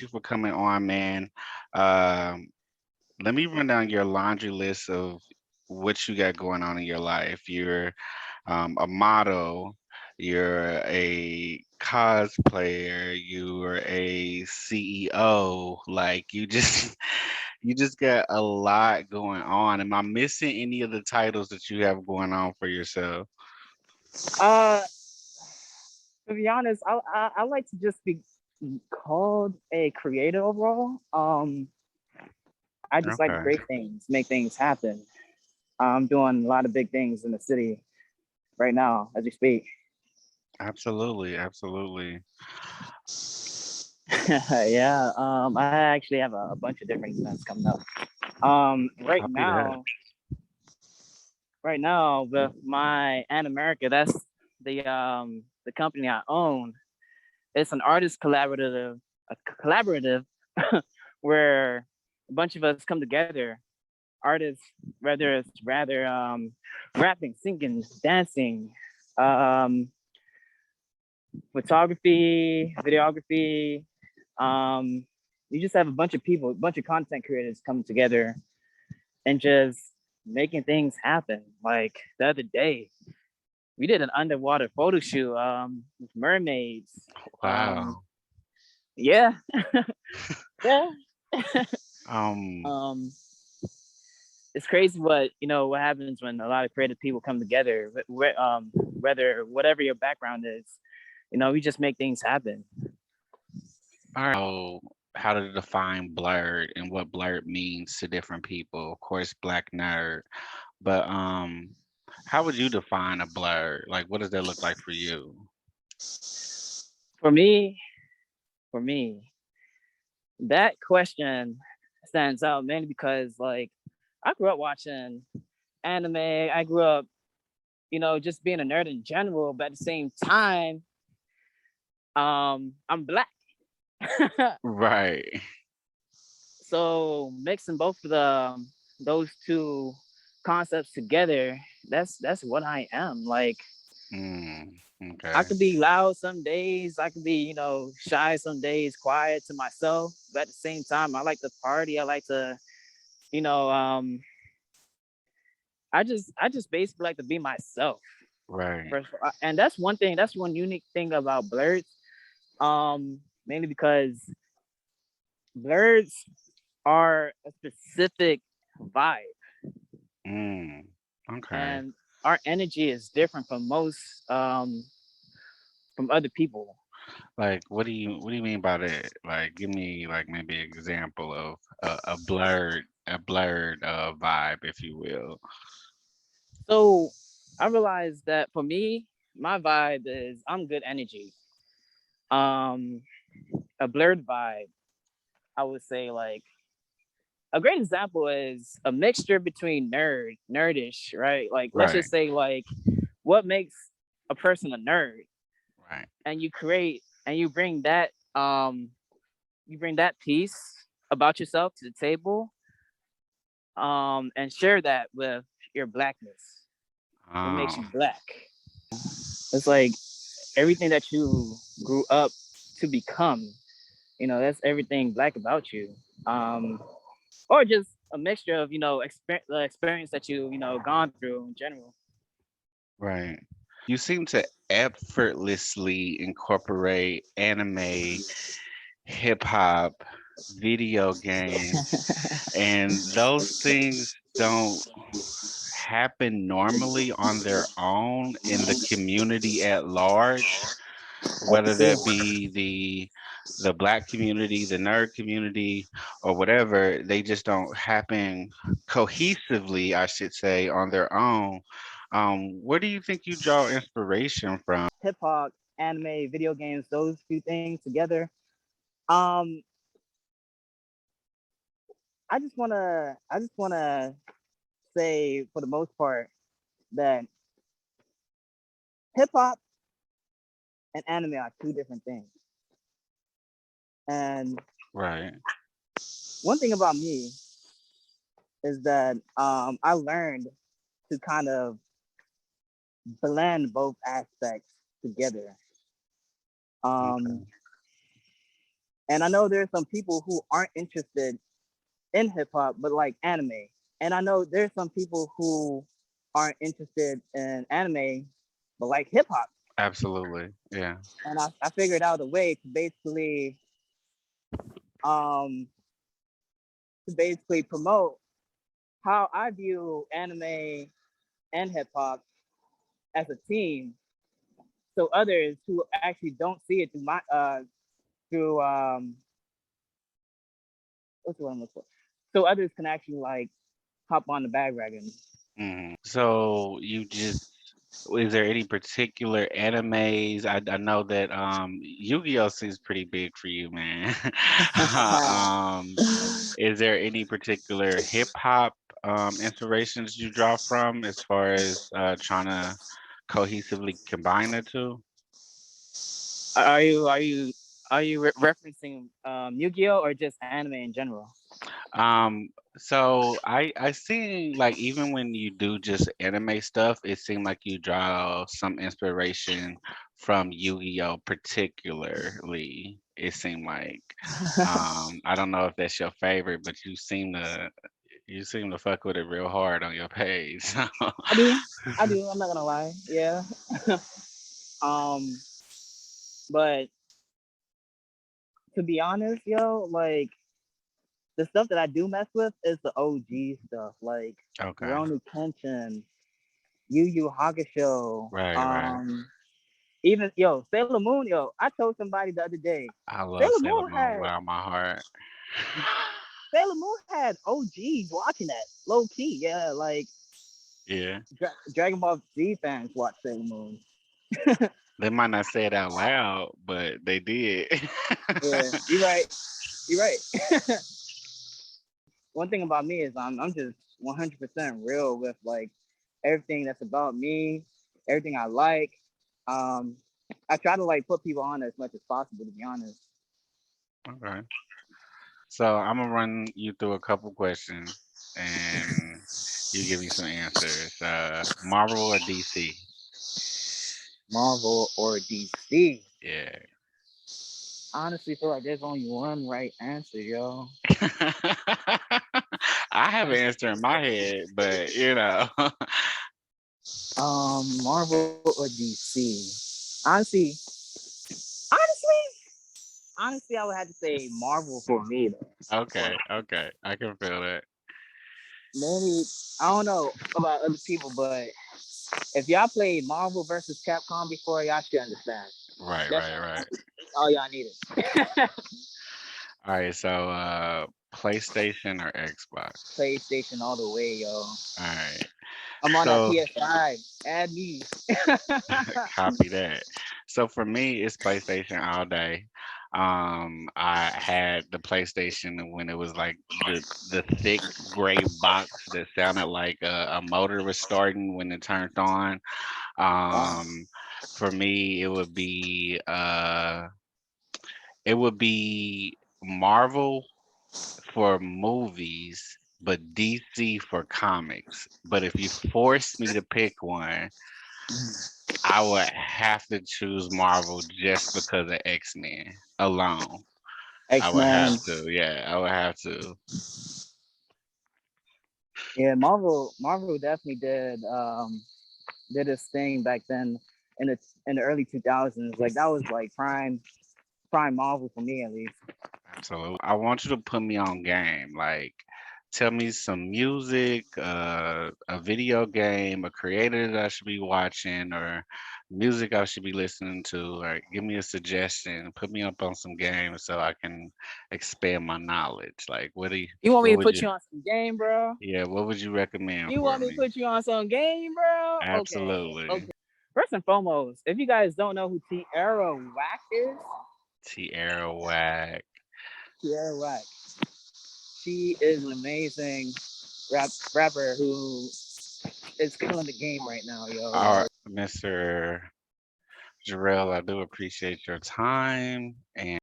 you for coming on, man. Um, Let me run down your laundry list of what you got going on in your life. You're a model, you're a cosplayer, you're a CEO. Like you just you just got a lot going on. Am I missing any of the titles that you have going on for yourself? Uh, to be honest, I like to just be called a creator overall. I just like to Okay. create things, make things happen. I'm doing a lot of big things in the city right now as we speak. Absolutely, absolutely. Yeah, I actually have a bunch of different events coming up. Right Copy that. now with my and America, that's the company I own. It's an artist collaborative where a bunch of us come together. Artists, whether it's rather rapping, singing, dancing, um, photography, videography. Um, you just have a bunch of people, a bunch of content creators coming together and just making things happen. Like the other day, we did an underwater photo shoot with mermaids. Um, Wow. yeah, yeah. Um, um, it's crazy what what happens when a lot of creative people come together. Whether whatever your background is, we just make things happen. all right. How to define blurred and what blurred means to different people. Of course, black nerd. But how would you define a blur? Like, what does that look like for you? For me, for me, that question stands out mainly because like I grew up watching anime. I grew up, just being a nerd in general, but at the same time, I'm black. Right. So mixing both of those two concepts together, that's what I am. Like I Okay. could be loud some days, I could be, shy some days, quiet to myself, but at the same time, I like to party. I like to, you know, I just basically like to be myself. Right. And that's one thing. That's one unique thing about Blerd. Mainly because Blerds are a specific vibe, Mm. Okay. and our energy is different from most from other people. Like, what do you mean by that? Like, give me like maybe an example of a blurred vibe, if you will. So I realized that for me, my vibe is I'm good energy. Um, a Blerd vibe, I would say like a great example is a mixture between nerdish, right? Like let's Right. just say like what makes a person a nerd, Right. and you create and you bring that piece about yourself to the table, and share that with your blackness. What makes Oh. you black? It's like everything that you grew up to become. That's everything black about you. Or just a mixture of the experience that you gone through in general. Right. You seem to effortlessly incorporate anime, hip hop, video games, and those things don't happen normally on their own in the community at large, That's whether true. that be the black community, the nerd community, or whatever. They just don't happen cohesively, I should say, on their own. Where do you think you draw inspiration from? Hip hop, anime, video games, those few things together. Um, I just wanna say for the most part that hip hop and anime are two different things. And Right. one thing about me is that I learned to kind of blend both aspects together. Um, Okay. And I know there's some people who aren't interested in hip hop, but like anime. And I know there's some people who aren't interested in anime, but like hip hop. Absolutely. Yeah. And I figured out a way um to basically promote how I view anime and hip hop as a team, so others who actually don't see it through what's the one I'm looking for? So others can actually like hop on the bandwagon. So you just is there any particular animes? I know that Yu-Gi-Oh seems pretty big for you, man. um, is there any particular hip hop inspirations you draw from as far as trying to cohesively combine the two? Are you are you referencing Yu-Gi-Oh or just anime in general? So I see like even when you do just anime stuff, it seemed like you draw some inspiration from Yu-Gi-Oh particularly. It seemed like I don't know if that's your favorite, but you seem to fuck with it real hard on your page. So I do, I do. I'm not gonna lie. Yeah. um, but to be honest, yo, like the stuff that I do mess with is the OG stuff, like okay. Rurouni Kenshin, Yu Yu Hakusho, Right, right. even yo Sailor Moon. Yo, I told somebody the other day, I love Sailor Sailor Moon Moon with had all my heart. Sailor Moon had OGs watching that low key. Yeah, like Yeah. Dragon Ball Z fans watch Sailor Moon. They might not say it out loud, but they did. Yeah, you're right. You're right. One thing about me is I'm just 100% real with like everything that's about me, everything I like. Um, I try to like put people on as much as possible, to be honest. Okay. So I'm gonna run you through a couple questions and you give me some answers. Marvel or DC? Marvel or DC? Yeah. Honestly, feel like there's only one right answer, yo. I have an answer in my head, but Marvel or DC? Honestly, honestly, honestly, I would have to say Marvel for me though. Okay, okay, I can feel that. Maybe I don't know about other people, but if y'all played Marvel versus Capcom before, y'all should understand. Right, That's right, right. all y'all needed. All right, so PlayStation or Xbox? PlayStation all the way, yo. All right. I'm on that So PS5. Add me. copy that. So for me, it's PlayStation all day. I had the PlayStation when it was like the thick gray box that sounded like a motor was starting when it turned on. Wow. Um, for me, it would be Marvel for movies, but DC for comics. But if you forced me to pick one, I would have to choose Marvel just because of X-Men alone. I X would Men. have to. Yeah, I would have to. Yeah, Marvel definitely did its thing back then in the early 2000s. Like that was like prime Marvel for me at least. Absolutely. I want you to put me on game. Like, tell me some music, a video game, a creator that I should be watching, or music I should be listening to. Or give me a suggestion. Put me up on some games so I can expand my knowledge. Like, You want me what to would put you? you on some game, bro? Yeah, what would you recommend You for want me to me? put you on some game, bro? Okay, Absolutely. okay. First and foremost, if you guys don't know who Tierra Whack is, Tierra Whack. Tierra Whack, she is an amazing rapper who is killing the game right now, yo. All right, Like Mr. Jarrell, I do appreciate your time and